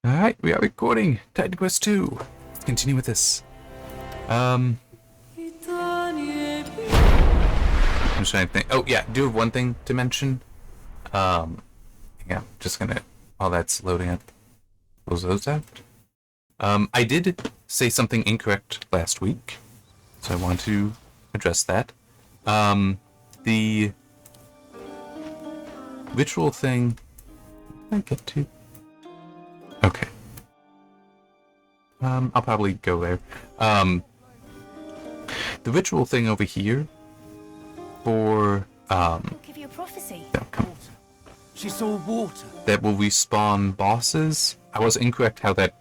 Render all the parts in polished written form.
Alright, we are recording Titan Quest 2. Let's continue with this. I'm just trying to think. Oh, yeah, do have one thing to mention. Yeah, just gonna, while that's loading up, close those out. I did say something incorrect last week, so I want to address that. The ritual thing, I get to? Okay. I'll probably go there. The ritual thing over here for I'll give you a prophecy. no, come on. She saw water. That will respawn bosses. I was incorrect how that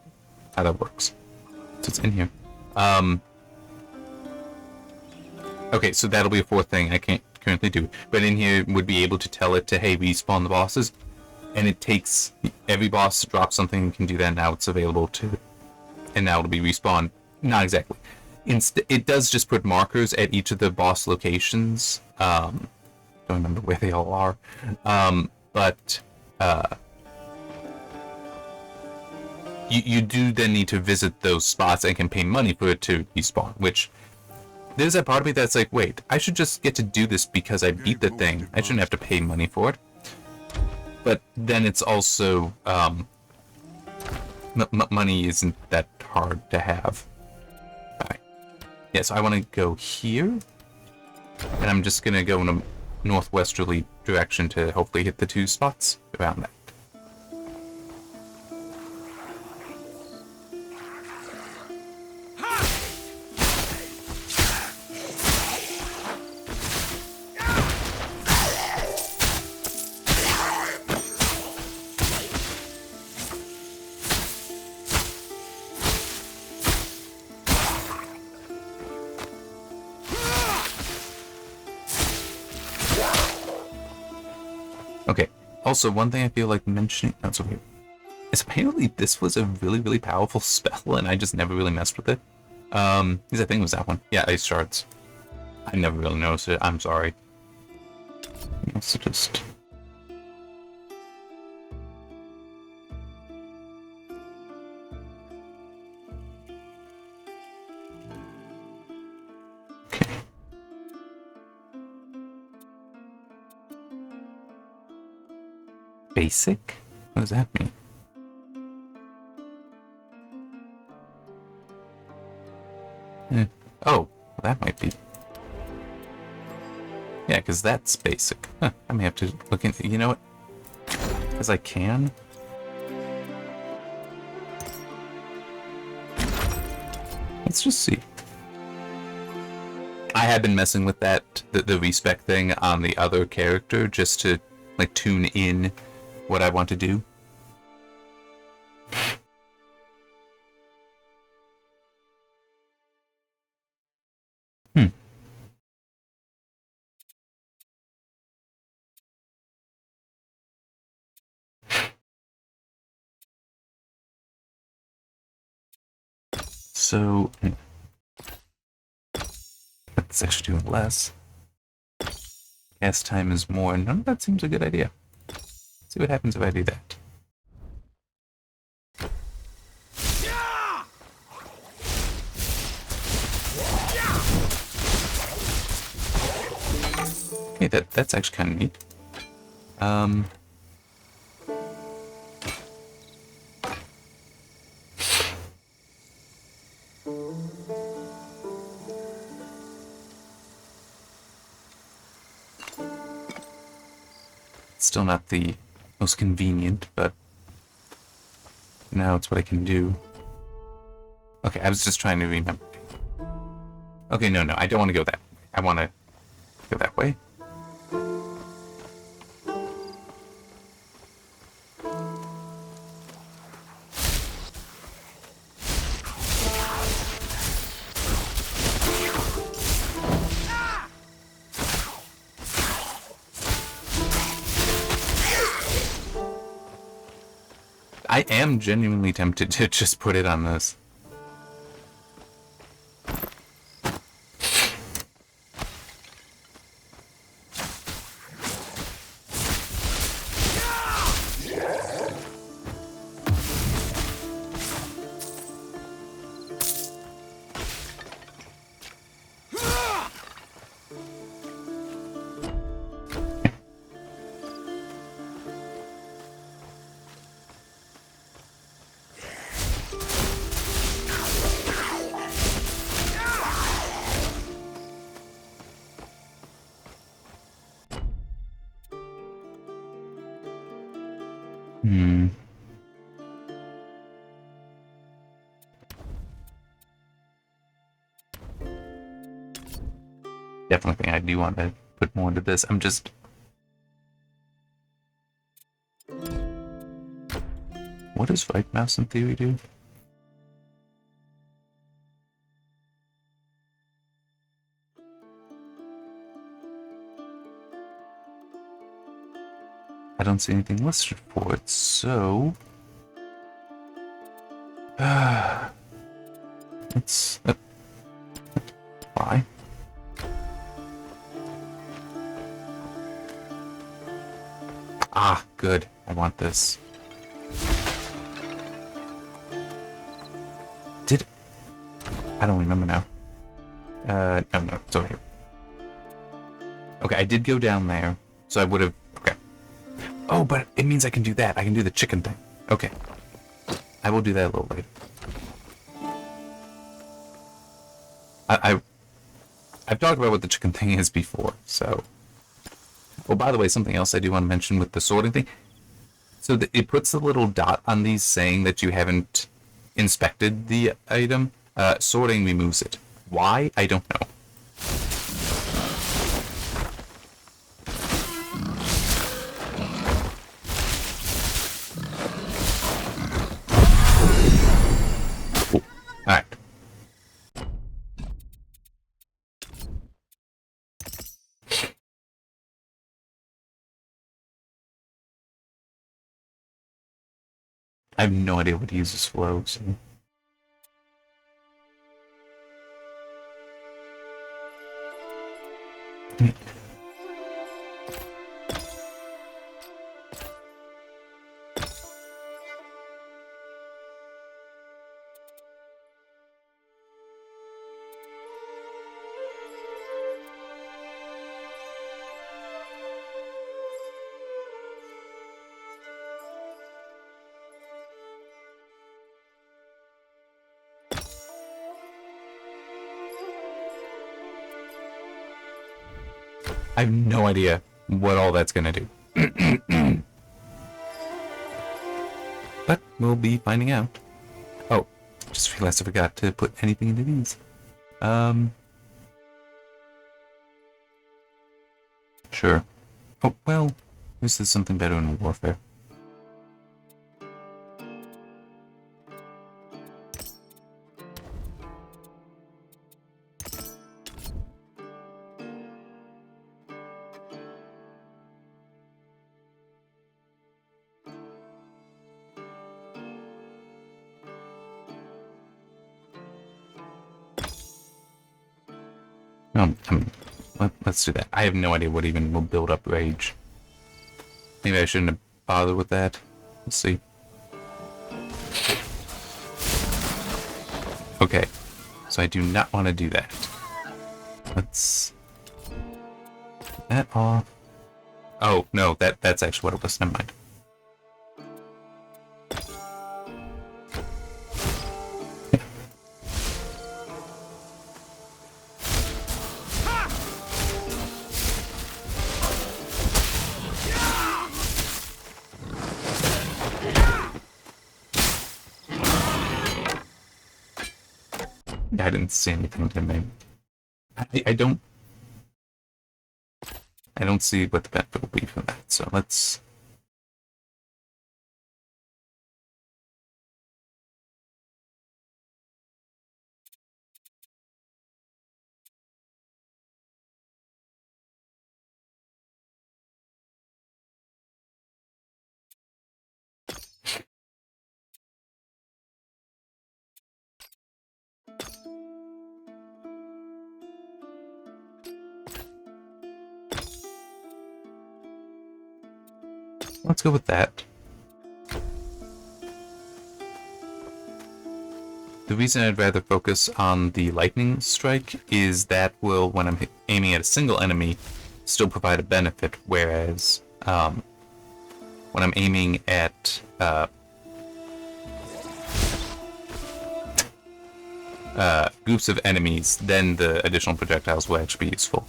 works. So it's in here. Okay, so that'll be a fourth thing I can't currently do. But in here would be able to tell it to, hey, respawn the bosses. And it takes every boss to drop something and can do that. Now it's available to, and now it'll be respawned. Not exactly. It does just put markers at each of the boss locations. Don't remember where they all are. But you do then need to visit those spots and can pay money for it to respawn, which there's that part of me that's like, wait, I should just get to do this because I beat the thing. I shouldn't have to pay money for it. But then it's also money isn't that hard to have. Alright. Yeah, so I want to go here, and I'm just gonna go in a northwesterly direction to hopefully hit the two spots around that. Okay, also one thing I feel like mentioning, that's okay, is apparently this was a really, really powerful spell and I just never really messed with it. Because I think it was that one. Yeah, ice shards. I never really noticed it, I'm sorry. Also just... Okay. Basic? What does that mean? Oh, well, that might be. Yeah, because that's basic. Huh, I may have to look into. You know what? Because I can. Let's just see. I have been messing with that, the respec thing on the other character, just to like tune in what I want to do. So that's actually doing less. Cast time is more. None of that seems a good idea. Let's see what happens if I do that. Okay, that's actually kind of neat. Still not the most convenient, but now it's what I can do. Okay, I was just trying to remember. Okay, no, I don't want to go that way. I want to go that way. I am genuinely tempted to just put it on this. definitely think I do want to put more into this. I'm just... What does right mouse in theory do? I don't see anything listed for it, so... Let's... Why? Ah, good. I want this. Did... I don't remember now. No, it's over here. Okay, I did go down there, so I would have... Okay. Oh, but it means I can do that. I can do the chicken thing. Okay. I will do that a little later. I've talked about what the chicken thing is before, so... Well, by the way, something else I do want to mention with the sorting thing. So it puts a little dot on these saying that you haven't inspected the item. Sorting removes it. Why? I don't know. Cool. Alright. I have no idea what uses flow, so... I have no idea what all that's gonna do. But we'll be finding out. Oh, just realized I forgot to put anything into these. Sure. Oh, well, this is something better in warfare. Let's do that. I have no idea what even will build up rage. Maybe I shouldn't have bothered with that. Let's see. Okay, so I do not want to do that. Let's... Get that off. Oh, no, that's actually what it was. Never mind. I didn't see anything to me. I don't see what the benefit will be from that, so let's... Let's go with that. The reason I'd rather focus on the lightning strike is that will, when I'm aiming at a single enemy, still provide a benefit, whereas when I'm aiming at groups of enemies, then the additional projectiles will actually be useful.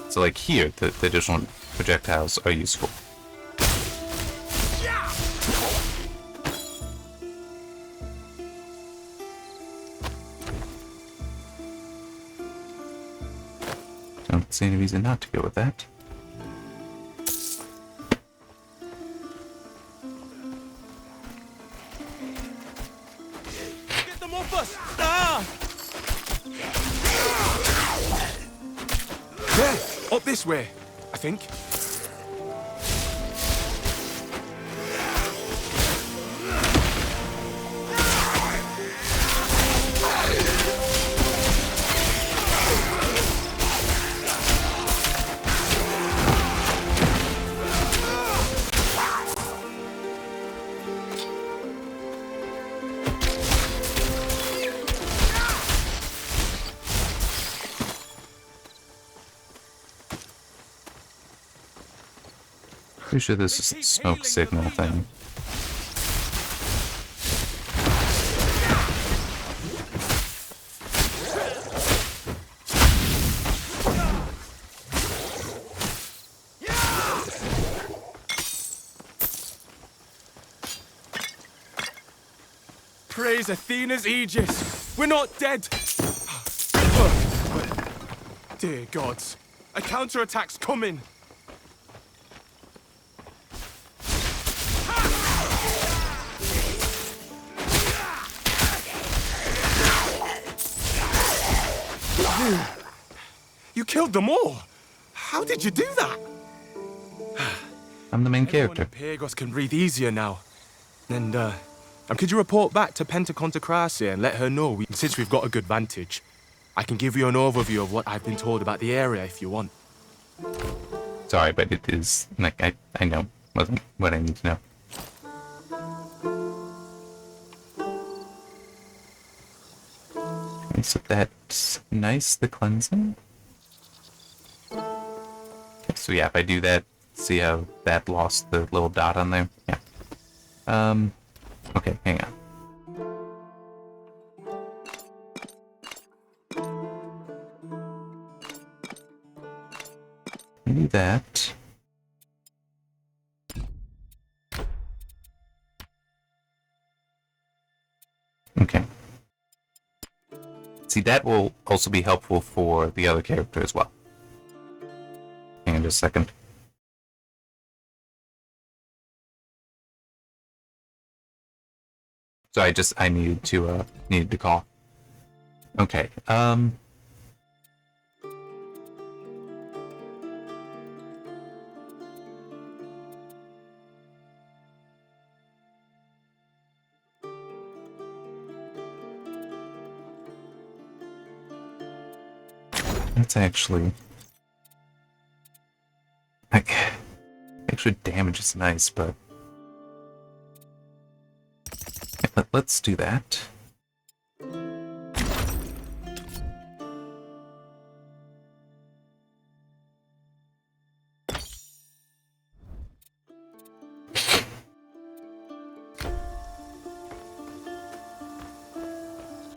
So like here, the additional projectiles are useful. see any reason not to go with that. Get them off us! Ah! There! Up this way, I think. Pretty sure this is the smoke signal thing. Praise Athena's aegis! We're not dead! Dear gods, a counterattack's coming! You killed them all! How did you do that? I'm the main Everyone character. in Pagos can breathe easier now. And could you report back to Pentaconte and let her know since we've got a good vantage? I can give you an overview of what I've been told about the area if you want. Sorry, but it is, like, I know what I need to know. Okay, so that's nice, the cleansing. Okay, so yeah, if I do that, see how that lost the little dot on there? Yeah. Okay, hang on. Do that. Okay. See, that will also be helpful for the other character as well. Hang on just a second. So I needed to call. Okay, that's actually... Like, extra damage is nice, but... Let's do that.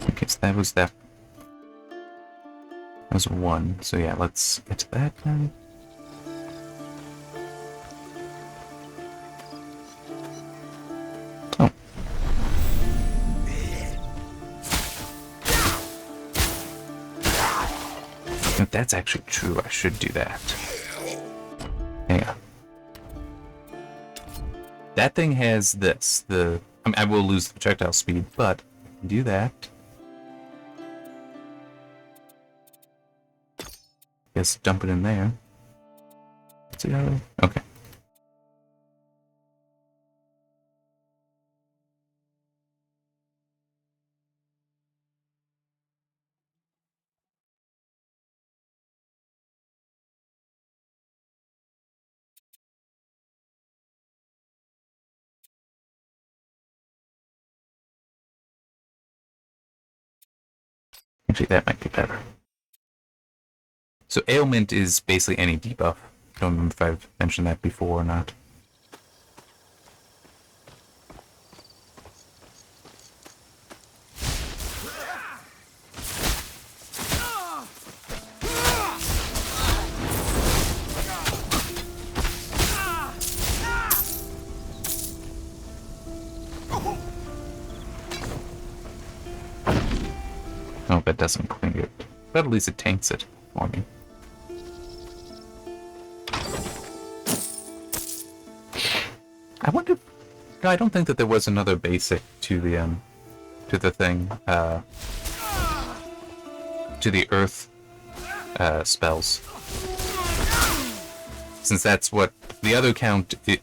Okay, so that was that. That was one. So yeah, let's get to that now. Oh. If that's actually true, I should do that. Hang on. That thing has this. I mean, I will lose the projectile speed, but I can do that. Guess dump it in there. See how? Okay. Actually, that might be better. So ailment is basically any debuff. I don't remember if I've mentioned that before or not. Oh, that doesn't clean it. But at least it taints it for me. No, I don't think that there was another basic to the thing, to the earth spells. Since that's what the other the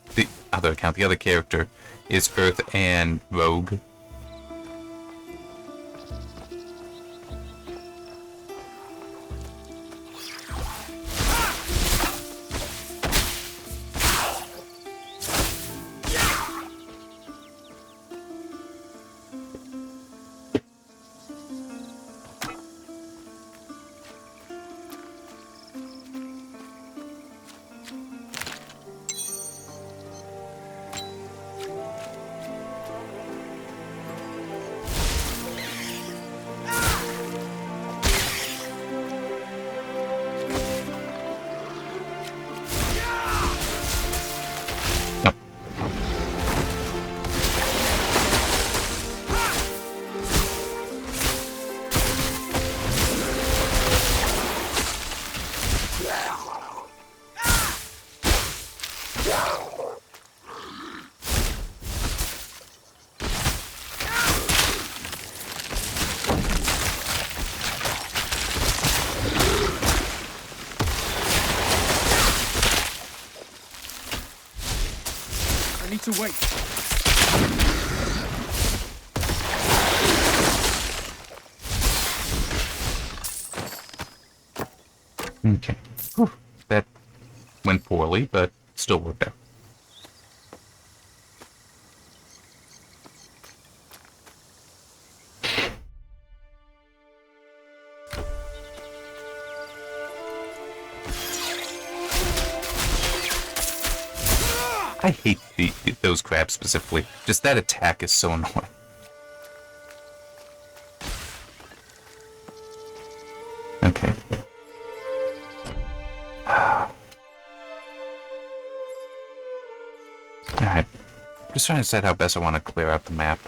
other character is earth and rogue. I need to wait. Okay. Whew. That went poorly, but still worked out. I hate those crabs specifically. Just that attack is so annoying. Okay. Alright. Just trying to decide how best I want to clear out the map.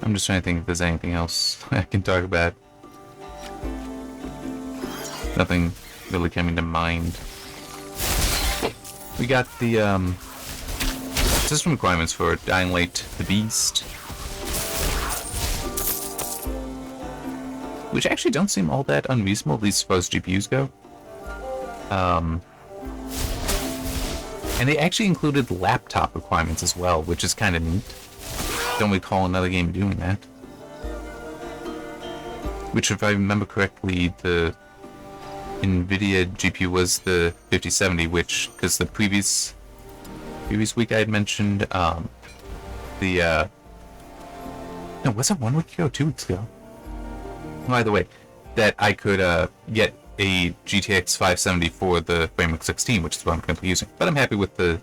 I'm just trying to think if there's anything else I can talk about. Nothing really coming to mind. We got the system requirements for Dying Light the Beast, which actually don't seem all that unreasonable, at least as far as GPUs go. And they actually included laptop requirements as well, which is kind of neat. Don't recall another game doing that. Which, if I remember correctly, the NVIDIA GPU was the 5070, which, because the previous week I had mentioned, no, was it 1 week ago or 2 weeks ago? Well, either way, that I could get a GTX 570 for the Framework 16, which is what I'm currently using. But I'm happy with the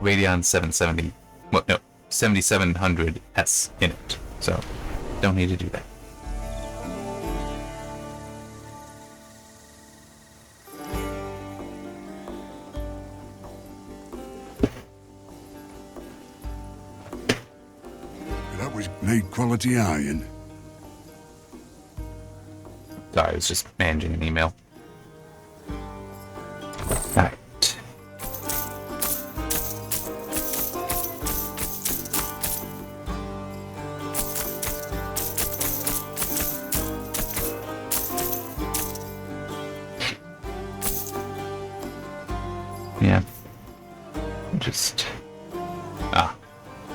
Radeon 770, well, no, 7700S in it, so don't need to do that. That was made quality iron. Sorry, I was just managing an email. Alright. Yeah. Just... Ah.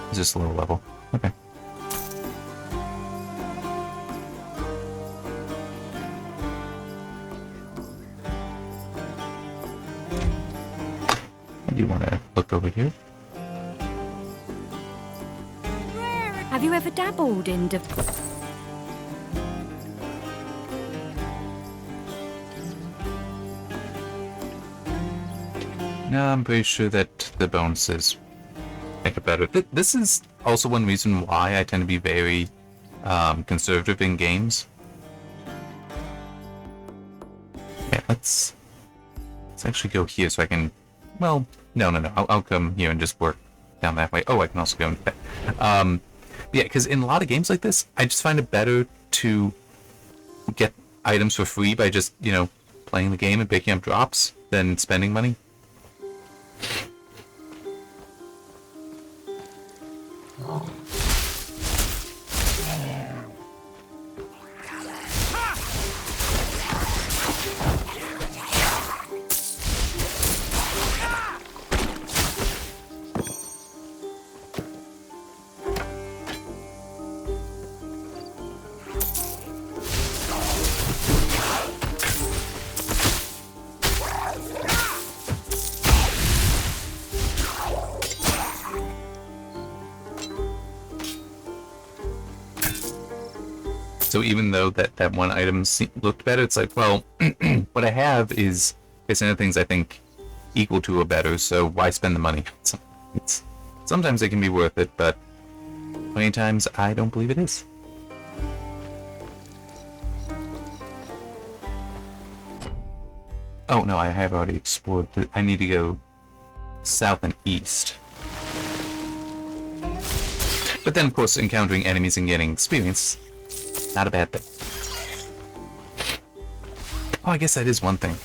It's just a little level. Okay. I do want to look over here. Have you ever dabbled in No, I'm pretty sure that the bonuses make it better. This is also one reason why I tend to be very conservative in games. Okay, let's actually go here so I can... Well, no. I'll come here and just work down that way. Oh, I can also go into that. Yeah, because in a lot of games like this, I just find it better to get items for free by just, you know, playing the game and picking up drops than spending money. So even though that one item looked better, it's like, well, what I have is another things I think equal to or better, so why spend the money? Sometimes it can be worth it, but many times I don't believe it is. Oh no, I have already explored. I need to go south and east. But then, of course, encountering enemies and getting experience, not a bad thing. Oh, I guess that is one thing.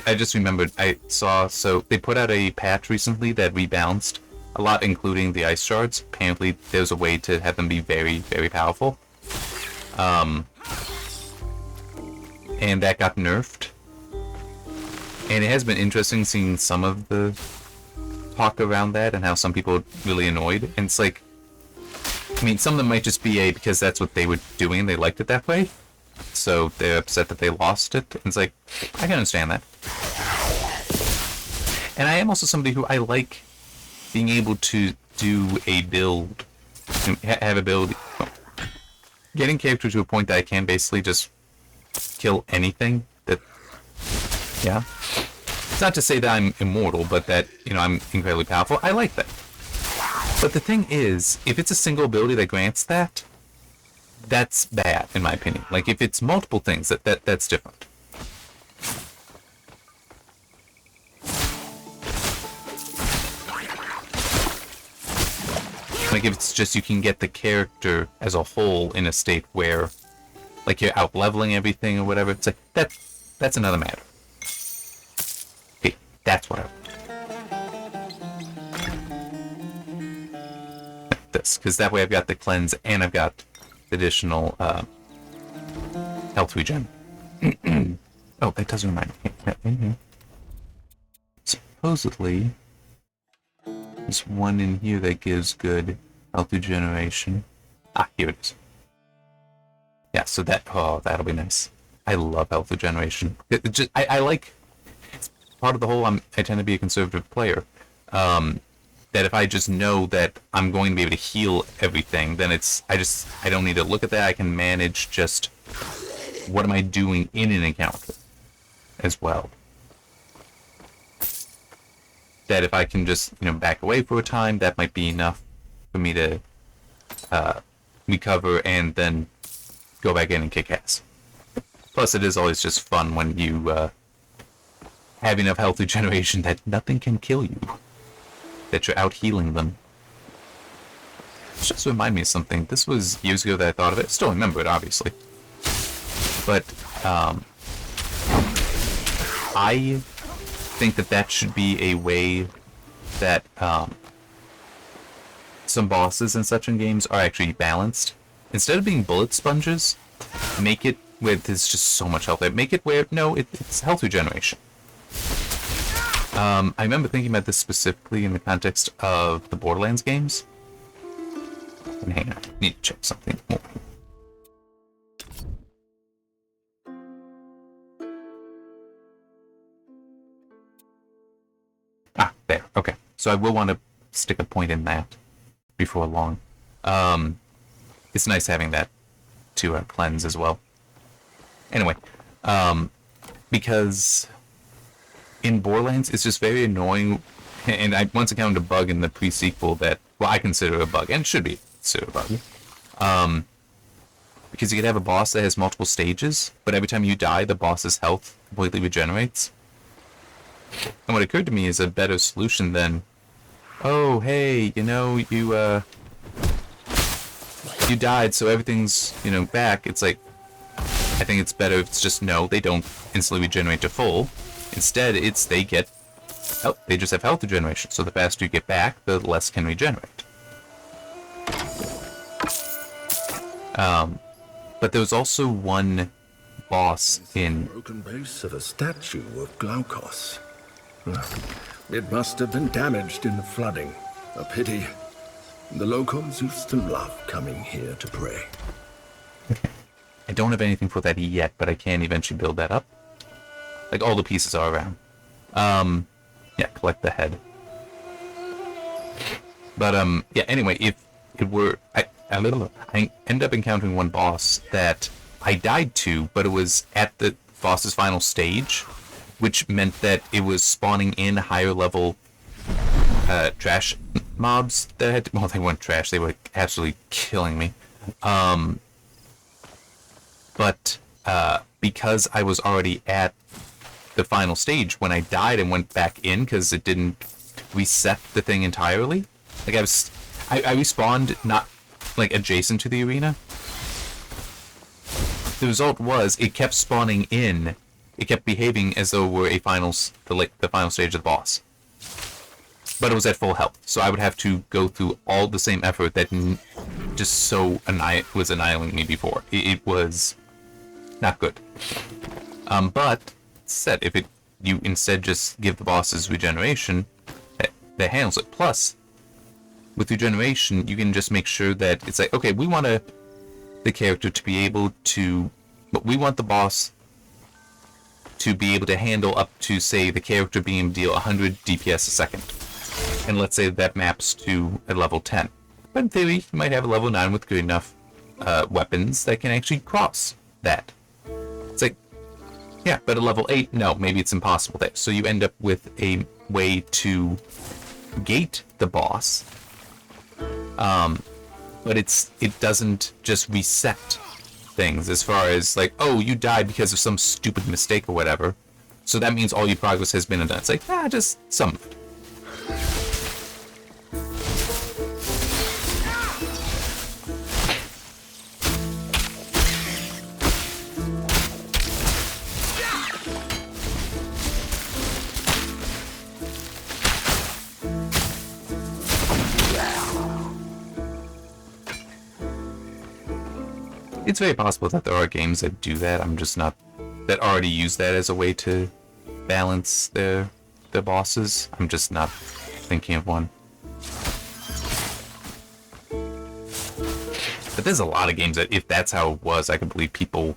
I just remembered, I saw, so they put out a patch recently that rebalanced a lot, including the ice shards. Apparently, there's a way to have them be very, very powerful. And that got nerfed. And it has been interesting seeing some of the talk around that and how some people are really annoyed. And it's like, I mean, some of them might just be because that's what they were doing and they liked it that way. So they're upset that they lost it. And it's like, I can understand that. And I am also somebody who I like being able to do a build, have ability, getting character to a point that I can basically just kill anything that, yeah. It's not to say that I'm immortal, but that, you know, I'm incredibly powerful. I like that. But the thing is, if it's a single ability that grants that, that's bad, in my opinion. Like, if it's multiple things, that's different. Like, if it's just you can get the character as a whole in a state where, like, you're out-leveling everything or whatever, it's like, that's another matter. Okay, that's what I want. This, because that way I've got the cleanse and I've got additional health regen. Oh, that does remind me. Supposedly, there's one in here that gives good health regeneration. Ah, here it is. Yeah, so that'll be nice. I love health regeneration. I like, it's part of the whole, I tend to be a conservative player. That if I just know that I'm going to be able to heal everything, then I don't need to look at that. I can manage just what am I doing in an encounter as well. That if I can just, you know, back away for a time, that might be enough for me to recover and then go back in and kick ass. Plus, it is always just fun when you have enough health regeneration that nothing can kill you. That you're out healing them. It just remind me of something. This was years ago that I thought of it. Still remember it, obviously. But, I think that that should be a way that some bosses and such in games are actually balanced. Instead of being bullet sponges, make it where there's just so much health. Make it where, no, it's health regeneration. I remember thinking about this specifically in the context of the Borderlands games. And hang on, I need to check something more. Ah, there, okay. So I will want to stick a point in that before long. It's nice having that to cleanse as well. Anyway, because in Borderlands, it's just very annoying, and I once encountered a bug in the pre-sequel that, well, I consider a bug, and should be considered a bug. Because you could have a boss that has multiple stages, but every time you die, the boss's health completely regenerates. And what occurred to me is a better solution than, oh, hey, you know, you died, so everything's, you know, back. It's like, I think it's better if it's just, no, they don't instantly regenerate to full. Instead, it's they just have health regeneration, so the faster you get back, the less can regenerate. But there was also one boss in... broken base of a statue of Glaukos. It must have been damaged in the flooding. A pity. The locals used to love coming here to pray. I don't have anything for that yet, but I can eventually build that up. Like, all the pieces are around. Yeah, collect the head. But, yeah, anyway, if it were... I ended up encountering one boss that I died to, but it was at the boss's final stage, which meant that it was spawning in higher level trash mobs that had to, well, they weren't trash, they were absolutely killing me. But because I was already at the final stage, when I died and went back in, because it didn't reset the thing entirely, like I respawned not like adjacent to the arena. The result was it kept spawning in. It kept behaving as though it were a the final stage of the boss. But it was at full health, so I would have to go through all the same effort that just so was annihilating me before. It was not good. But said if you instead just give the bosses regeneration, that handles it. Plus, with regeneration, you can just make sure that it's like, okay, we want the character to be able to, but we want the boss to be able to handle up to, say, the character being able to deal 100 DPS a second. And let's say that maps to a level 10. But in theory, you might have a level 9 with good enough weapons that can actually cross that. It's like, yeah, but a level 8, no, maybe it's impossible there. So you end up with a way to gate the boss, but it doesn't just reset things as far as like, oh, you died because of some stupid mistake or whatever, so that means all your progress has been done. It's like, just some of it. It's very possible that there are games that do that. I'm just not, that already use that as a way to balance their bosses. I'm just not thinking of one. But there's a lot of games that if that's how it was, I could believe people,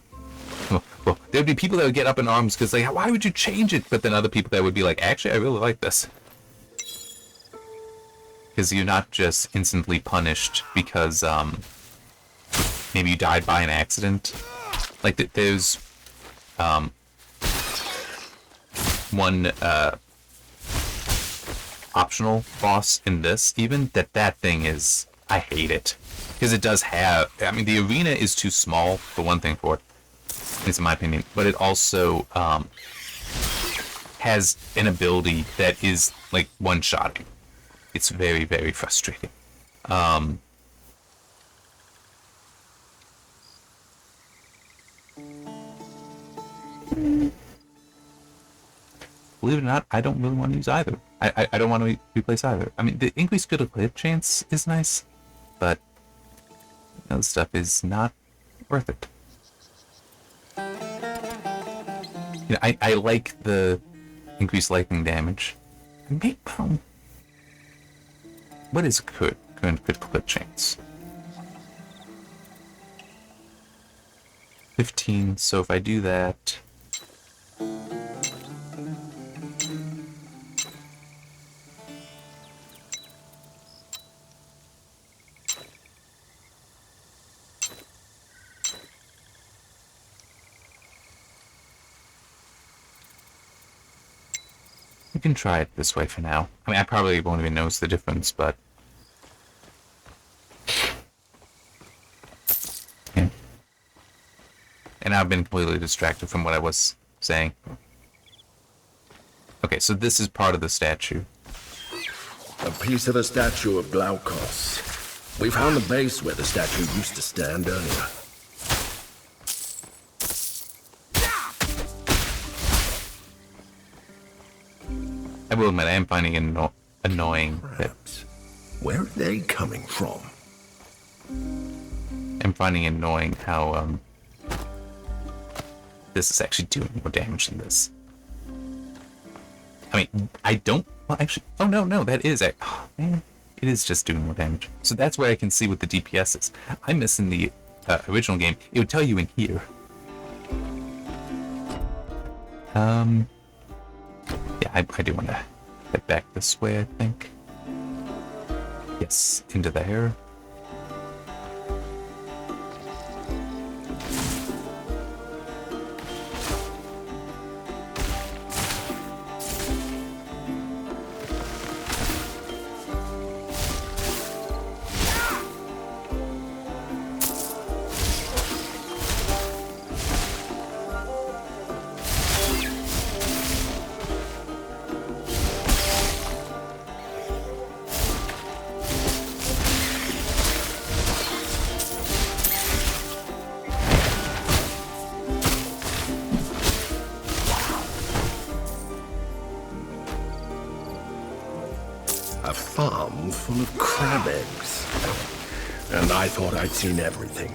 well, there'd be people that would get up in arms because like, why would you change it? But then other people that would be like, actually, I really like this. Because you're not just instantly punished because, maybe you died by an accident. Like, there's one optional boss in this, even, that thing is... I hate it. Because it does have... I mean, the arena is too small, for one thing, for it. At least in my opinion. But it also has an ability that is, like, one-shotting. It's very, very frustrating. believe it or not, I don't really want to use either. I don't want to replace either. I mean, the increased critical hit chance is nice, but other stuff is not worth it. You know, I like the increased lightning damage. What is current critical hit chance? 15, so if I do that... We can try it this way for now. I mean, I probably won't even notice the difference, but... Yeah. And I've been completely distracted from what I was saying. Okay, so this is part of the statue. A piece of a statue of Glaukos. We found the base where the statue used to stand earlier. I will admit, I am finding it annoying that Perhaps. Where are they coming from? I'm finding it annoying how this is actually doing more damage than this. I mean, I don't. Well, actually, oh no, that is. Oh man, it is just doing more damage. So that's where I can see what the DPS is. I'm missing the original game. It would tell you in here. Yeah, I do want to head back this way, I think. Yes, into there. A farm full of crab eggs. And I thought I'd seen everything.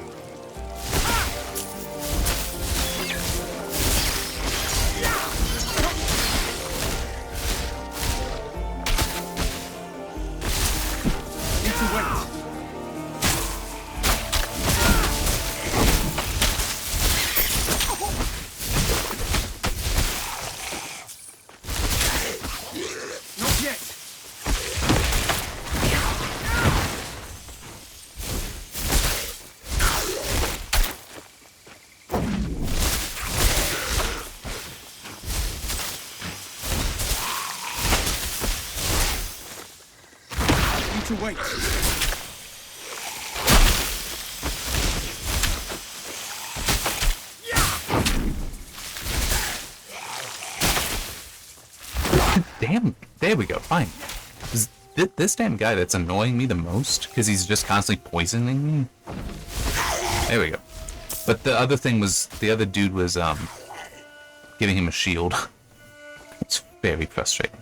To wait. Damn, there we go, fine. This damn guy that's annoying me the most, because he's just constantly poisoning me. There we go. But the other thing was, the other dude was, giving him a shield. It's very frustrating.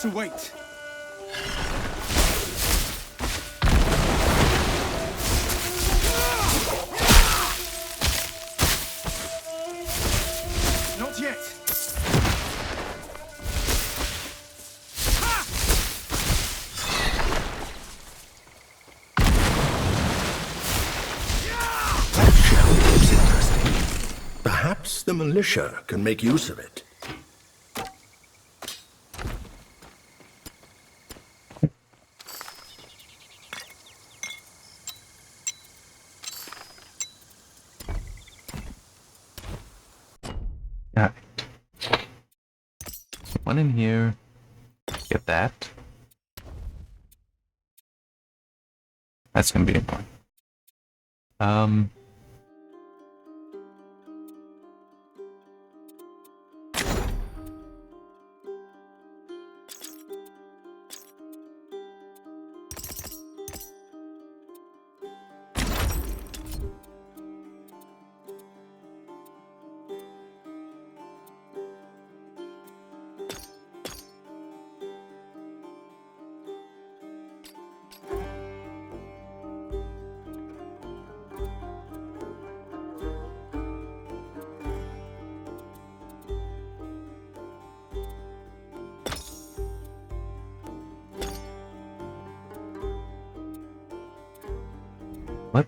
To wait. Not yet. That shell looks interesting. Perhaps the militia can make use of it. Alright. One in here. Get that. That's gonna be important.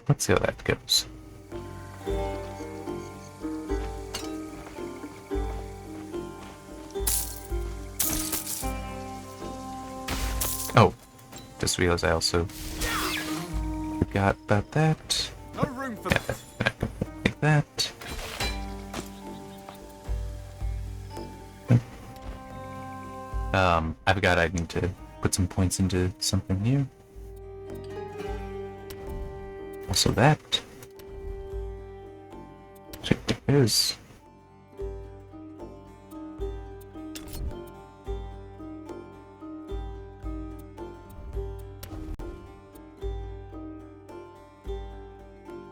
let's see how that goes. Oh, just realized I also forgot about that. No room for Yeah, like that. I forgot I need to put some points into something here. Also that. Check there's.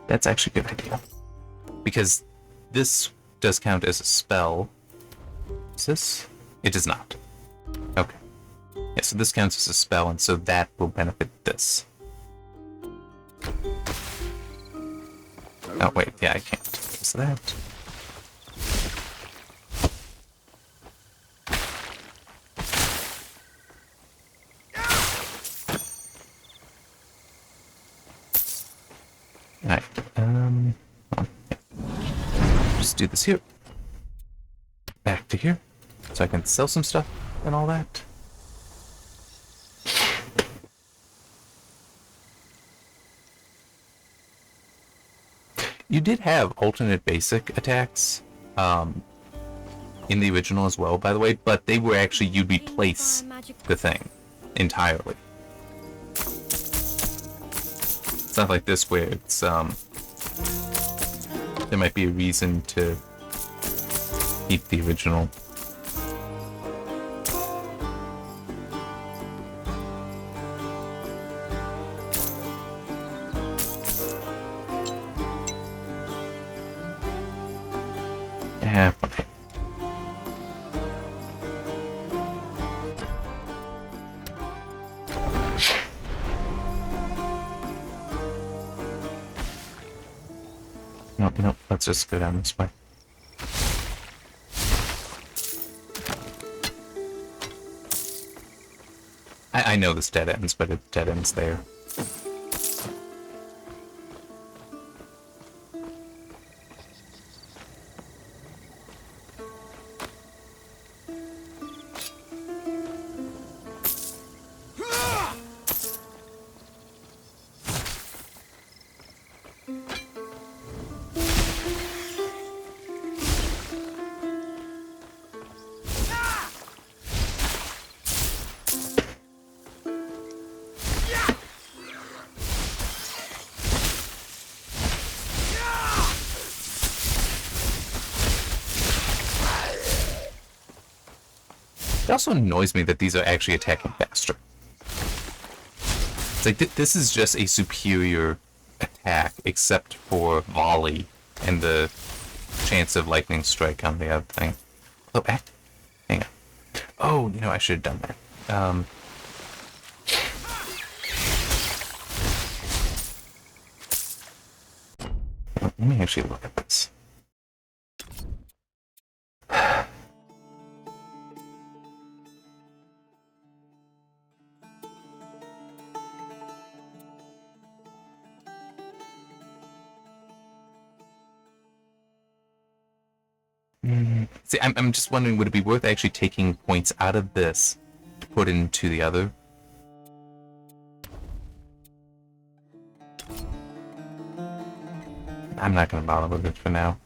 That's actually a good idea. Because this does count as a spell. Is this? It does not. Okay. Yeah, so this counts as a spell, and so that will benefit this. Oh, wait, yeah, I can't. Is that? Alright, well, yeah. Just do this here. Back to here. So I can sell some stuff and all that. You did have alternate basic attacks in the original as well, by the way, but they were actually, you'd replace the thing entirely. It's not like this where it's, there might be a reason to keep the original. Yeah, fine. Nope, let's just go down this way. I know this dead ends, but it dead ends there. It also annoys me that these are actually attacking faster. It's like this is just a superior attack, except for volley and the chance of lightning strike on the other thing. Oh, hang on. Oh, I should have done that. Let me actually look at this. See, I'm just wondering, would it be worth actually taking points out of this to put into the other? I'm not going to bother with it for now.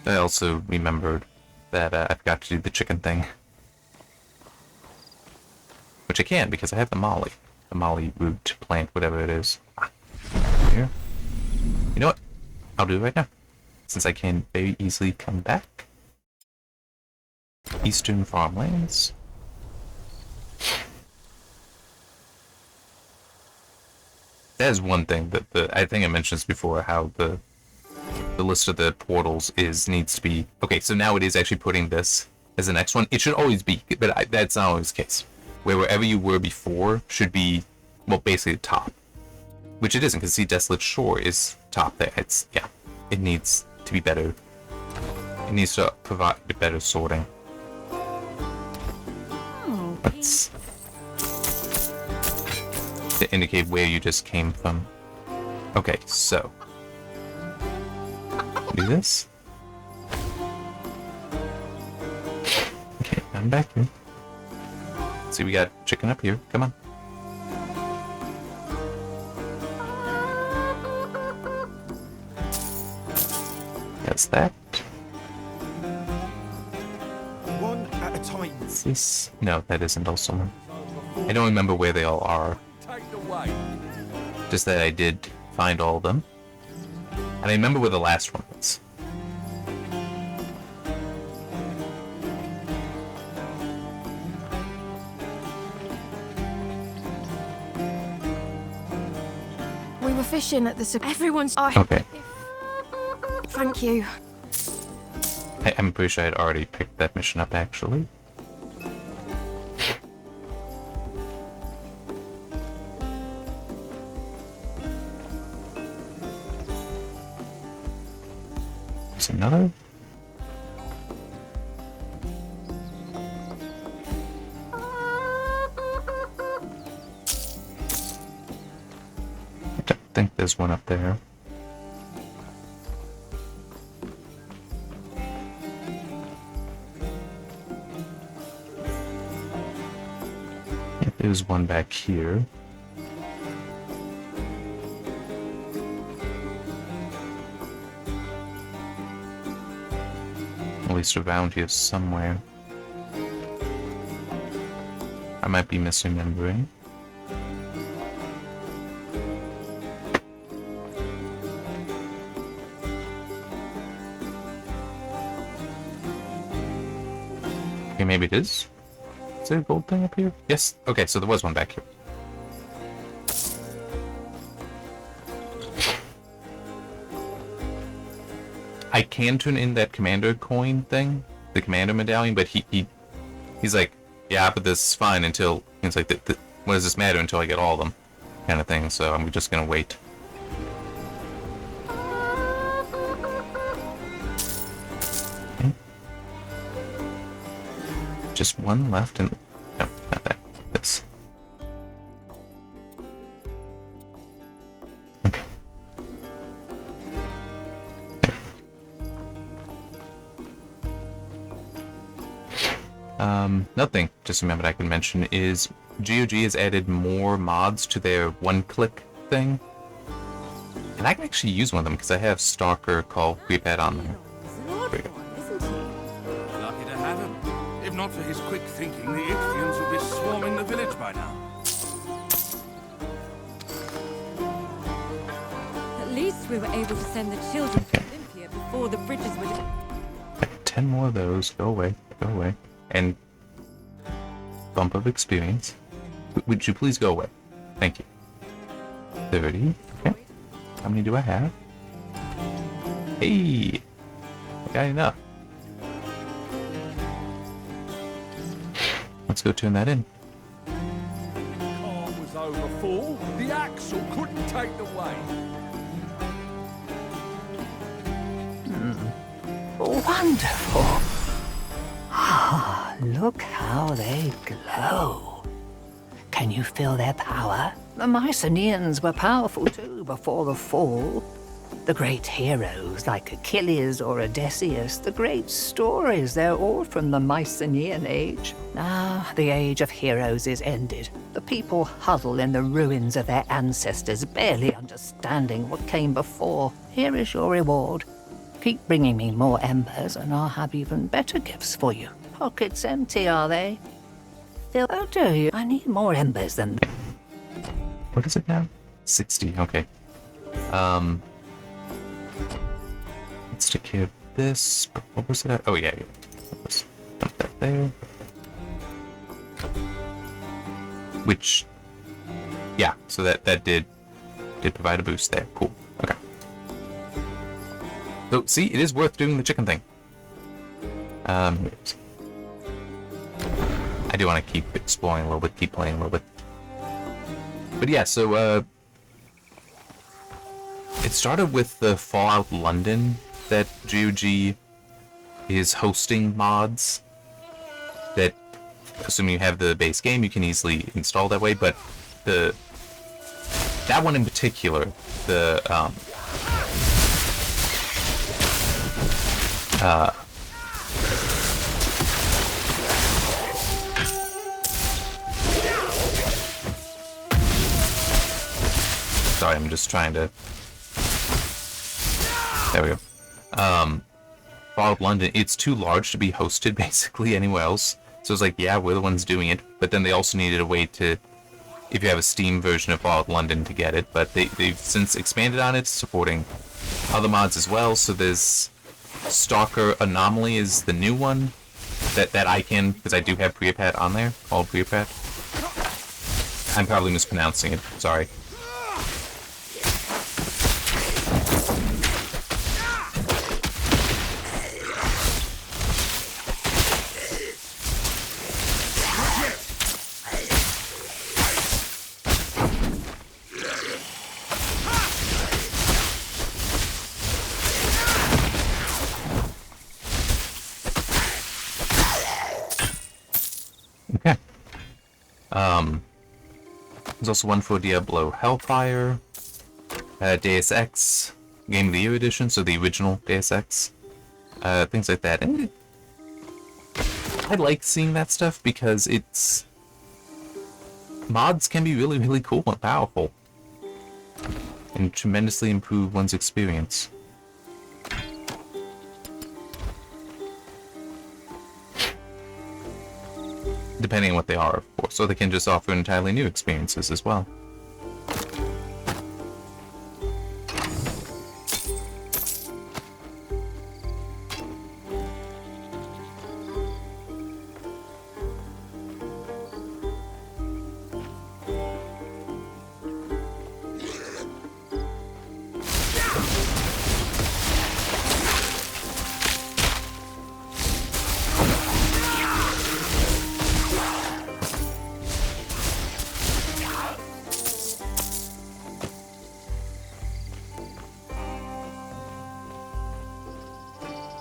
I also remembered that I forgot to do the chicken thing. Which I can, because I have the molly. The molly root plant, whatever it is. Here. You know what? I'll do it right now. Since I can very easily come back. Eastern farmlands. That is one thing that I think I mentioned this before, how the list of the portals needs to be okay. So now it is actually putting this as the next one. It should always be, but that's not always the case. Wherever you were before should be, well, basically the top, which it isn't, because see, Desolate Shore is top there. It's, yeah, it needs to be better. It needs to provide better sorting. Let's to indicate where you just came from. Okay, so do this. Okay, I'm back here. See, we got chicken up here. Come on. That's that. One at a time. Is this? No, that isn't also one. I don't remember where they all are. Take the way. Just that I did find all of them. And I remember where the last one was. We were fishing at the... Everyone's... Okay. Thank you. I'm pretty sure I'd already picked that mission up, actually. There's another. I don't think there's one up there. There's one back here. At least around here somewhere. I might be misremembering. Okay, maybe it is. Is there a gold thing up here? Yes. Okay, so there was one back here. I can turn in that commander coin thing, the commander medallion, but he's like, yeah, but this is fine until he's like, what does this matter until I get all of them, kind of thing. So I'm just gonna wait. Okay. Just one left, and no, not that. This. Nothing, just remembered I can mention, is GOG has added more mods to their one-click thing. And I can actually use one of them because I have Stalker called Creephead on there. Isn't he? Lucky to have him. If not for his quick thinking, the Ichthians would be swarming the village by now. At least we were able to send the children to Olympia before the bridges were... 10 more of those. Go away. Go away. And bump of experience. Would you please go away? Thank you. 30. Okay. How many do I have? Hey! I got enough. Let's go turn that in. The cart was over full. The axle couldn't take the weight. Wonderful. Ah, look how they glow. Can you feel their power? The Mycenaeans were powerful too before the fall. The great heroes like Achilles or Odysseus, the great stories, they're all from the Mycenaean age. Now, the age of heroes is ended. The people huddle in the ruins of their ancestors, barely understanding what came before. Here is your reward. Keep bringing me more embers, and I'll have even better gifts for you. Pockets empty, are they? Oh, do you? I need more embers than... What is it now? 60. Okay. Let's take care of this. What was it? Oh, yeah. Let's dump that there. Which... Yeah, so that did provide a boost there. Cool. Okay. So, see, it is worth doing the chicken thing. I do want to keep exploring a little bit, keep playing a little bit. But yeah, so, it started with the Fallout London that GOG is hosting mods that assuming you have the base game, you can easily install that way. But that one in particular, sorry, I'm just trying to. There we go. Borrowed London, it's too large to be hosted basically anywhere else. So it's like, yeah, we're the ones doing it, but then they also needed a way to, if you have a Steam version of Borrowed London, to get it. But they've since expanded on it, supporting other mods as well. So there's Stalker Anomaly is the new one that I can, because I do have Priapat on there, called Priapat. I'm probably mispronouncing it, sorry. Okay. There's also one for Diablo Hellfire, Deus Ex, Game of the Year Edition, so the original Deus Ex, things like that. And I like seeing that stuff because mods can be really, really cool and powerful, and tremendously improve one's experience. Depending on what they are, of course, so they can just offer entirely new experiences as well.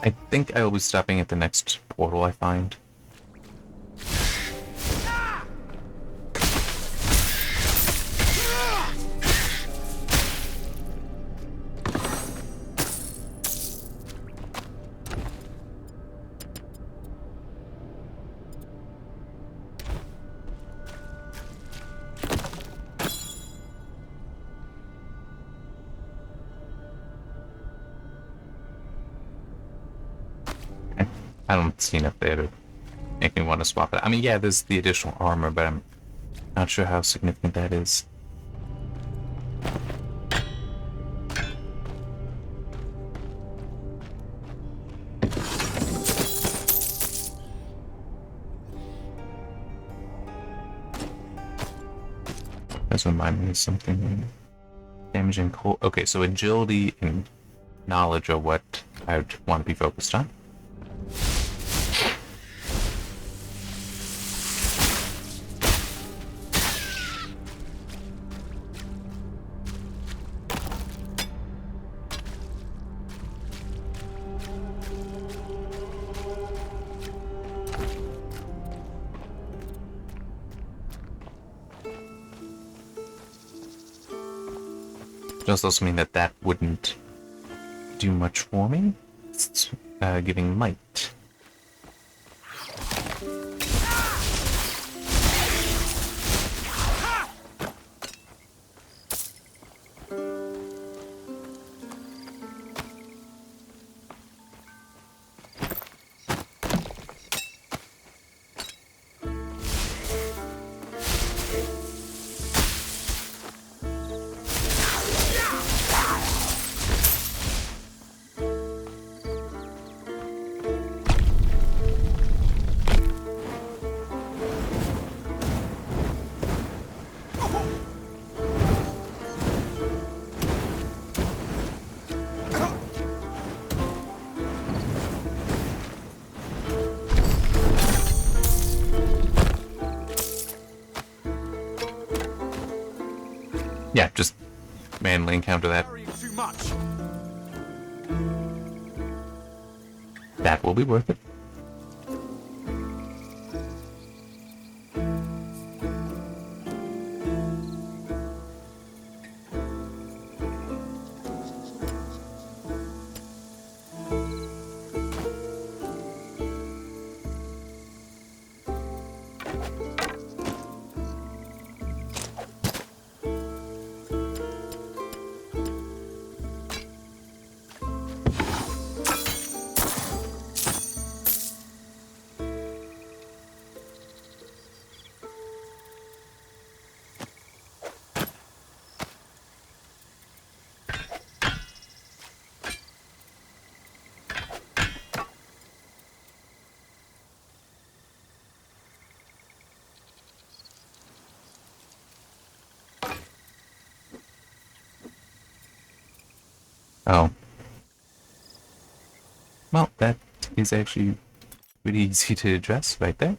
I think I will be stopping at the next portal I find. I don't see enough there to make me want to swap it. I mean, yeah, there's the additional armor, but I'm not sure how significant that is. That's remind me of something. Damaging cold. Okay, so agility and knowledge are what I would want to be focused on. Does also mean that that wouldn't do much for me. It's giving might. Yeah, just manually encounter that. Too much. That will be worth it. Oh. Well, that is actually pretty easy to address right there.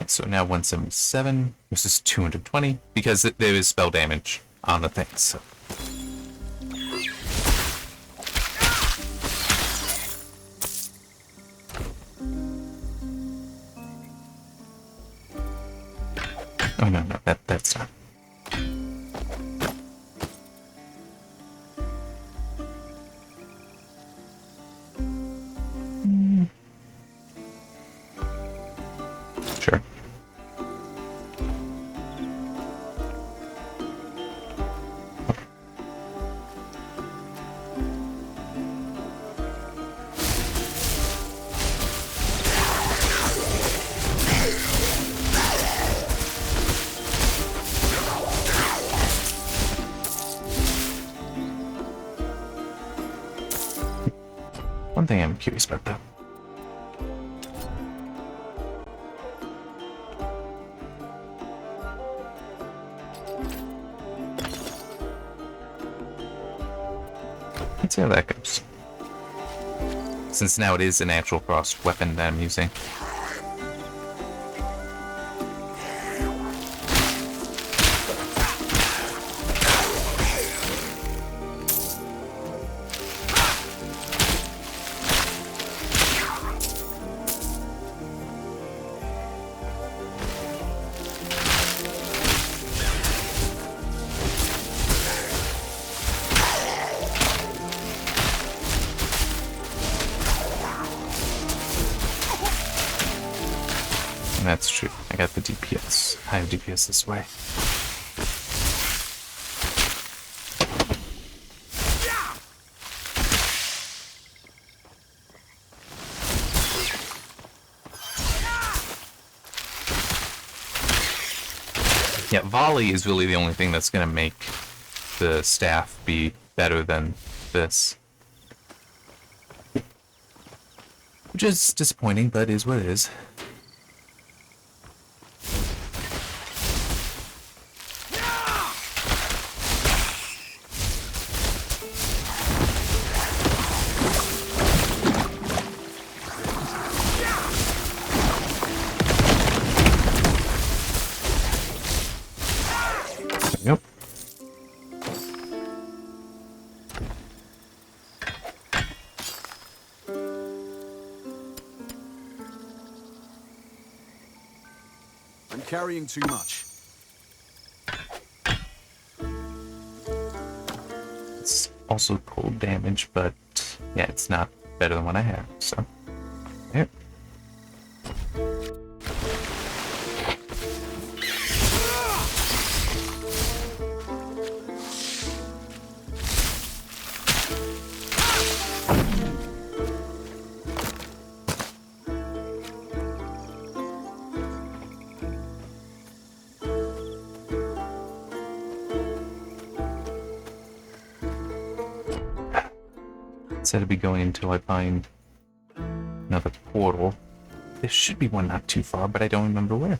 So now 177 versus 220 because there is spell damage on the thing. So. Oh no, that's not. Sure. One thing I'm curious about though. Let's see how that goes. Since now it is an actual frost weapon that I'm using. That's true. I got the DPS. I have DPS this way. Yeah, volley is really the only thing that's going to make the staff be better than this. Which is disappointing, but is what it is. Yep. I'm carrying too much. It's also cold damage, but yeah, it's not better than what I have, so. Yep. Instead of be going until I find another portal. There should be one not too far, but I don't remember where.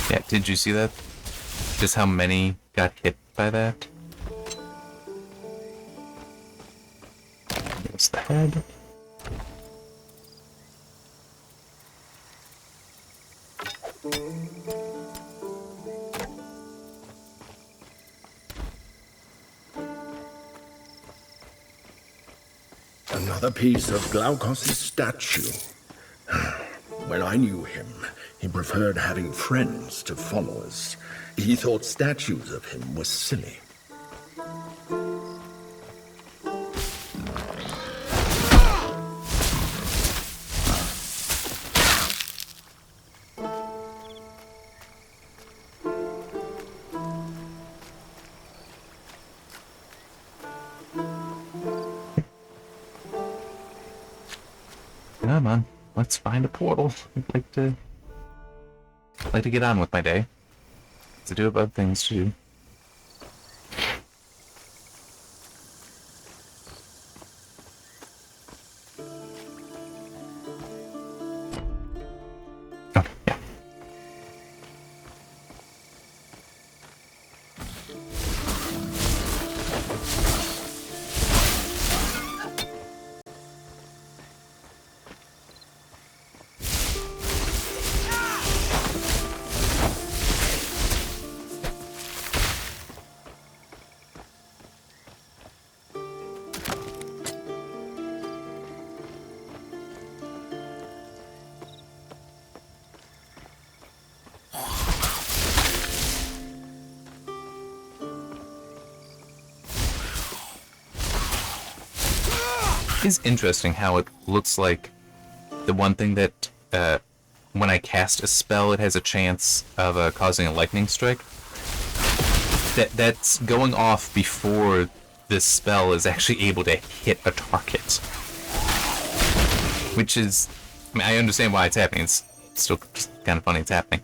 Yeah, did you see that? Just how many got hit by that? There's the head. Another piece of Glaukos' statue. When I knew him, he preferred having friends to followers. He thought statues of him were silly. Come on, let's find a portal. I'd like to get on with my day. To do about things too. Okay, yeah. It's interesting how it looks like the one thing that when I cast a spell, it has a chance of causing a lightning strike. That's going off before this spell is actually able to hit a target. Which is, I mean, I understand why it's happening. It's still just kind of funny it's happening.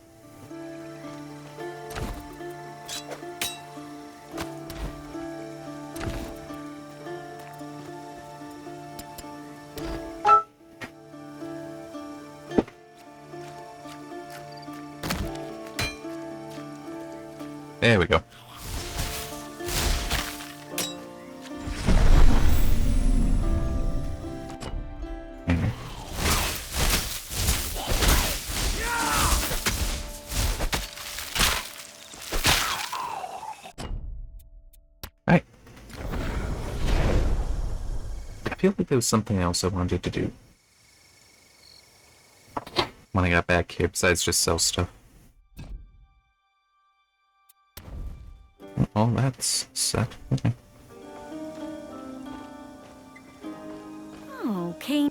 There we go. Right. I feel like there was something else I wanted to do when I got back here besides just sell stuff. Oh, that's set. Okay. Okay.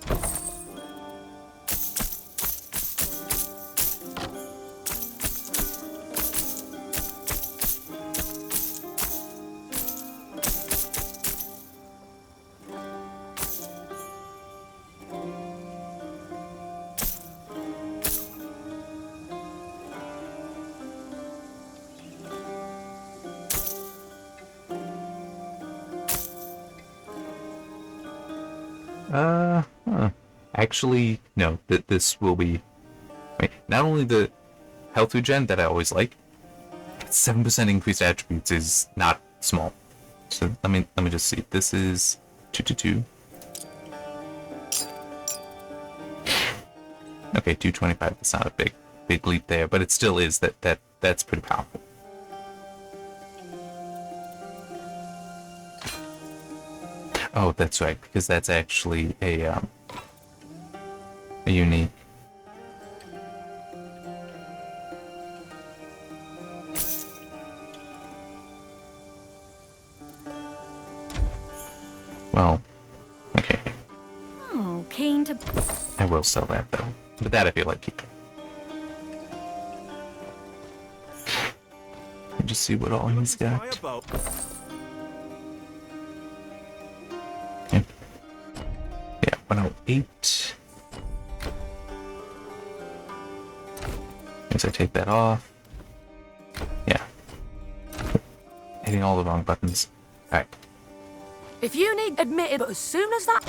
Actually, no. This will be. Wait, not only the health regen that I always like, 7% increased attributes is not small. So let me just see. This is 222. Okay, 225. That's not a big leap there, but it still is that's pretty powerful. Oh, that's right, because that's actually a unique. Well, okay. Oh, keen to. I will sell that though, but that I feel like keeping. Let me just see what all he's got. Okay. Yeah, 108. Guess I take that off. Yeah. Hitting all the wrong buttons. Alright. If you need admitted, but as soon as that...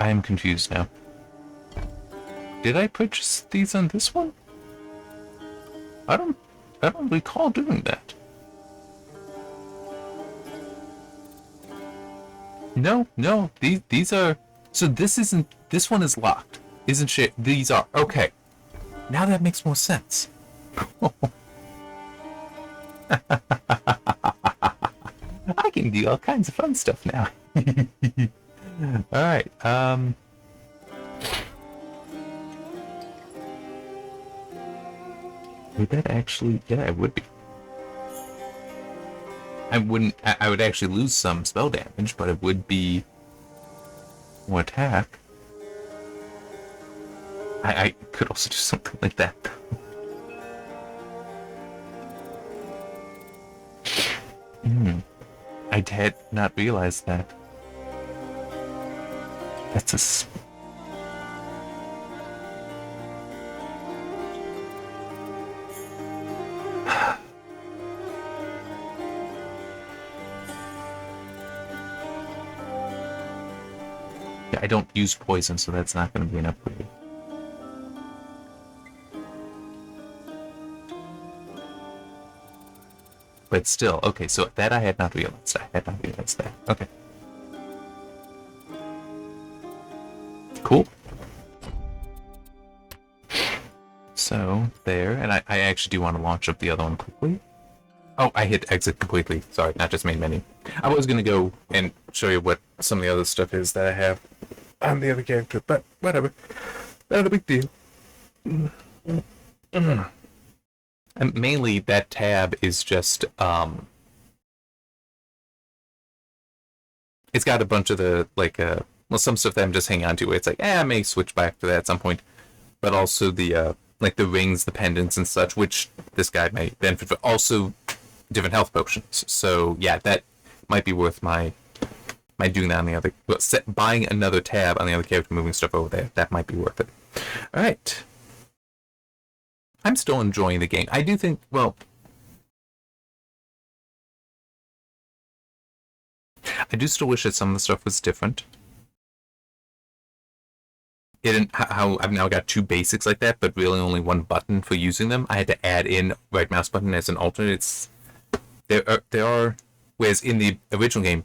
I am confused now. Did I purchase these on this one? I don't recall doing that. No, these are, so this one is locked, isn't she? These are, okay, Now that makes more sense. I can do all kinds of fun stuff now. Alright, would that actually... Yeah, it would be. I wouldn't... I would actually lose some spell damage, but it would be... more attack. I could also do something like that, though. I had not realized that. That's a... Yeah, I don't use poison, so that's not going to be an upgrade. But still, okay, so that I had not realized. I had not realized that. Okay. Cool. So, there, and I actually do want to launch up the other one quickly. Oh, I hit exit completely. Sorry, not just main menu. I was going to go and show you what some of the other stuff is that I have on the other character, but whatever. Not a big deal. And mainly, that tab is just, it's got a bunch of the, like, well, some stuff that I'm just hanging on to, where it's like, I may switch back to that at some point, but also the, like, the rings, the pendants and such, which this guy may benefit, but also different health potions. So, yeah, that might be worth my doing that on the other, well, buying another tab on the other character, moving stuff over there. That might be worth it. Alright. I'm still enjoying the game. I do think, well, I do still wish that some of the stuff was different. How I've now got two basics like that, but really only one button for using them. I had to add in right mouse button as an alternate. There are, whereas in the original game,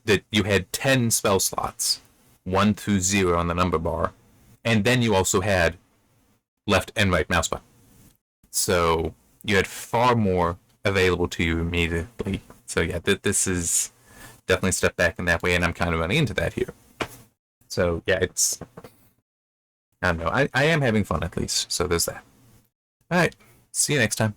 that you had 10 spell slots, 1 through 0 on the number bar, and then you also had left and right mouse button. So you had far more available to you immediately. So yeah, this is definitely a step back in that way, and I'm kind of running into that here. So yeah, it's, I don't know, I am having fun at least, so there's that. Alright, see you next time.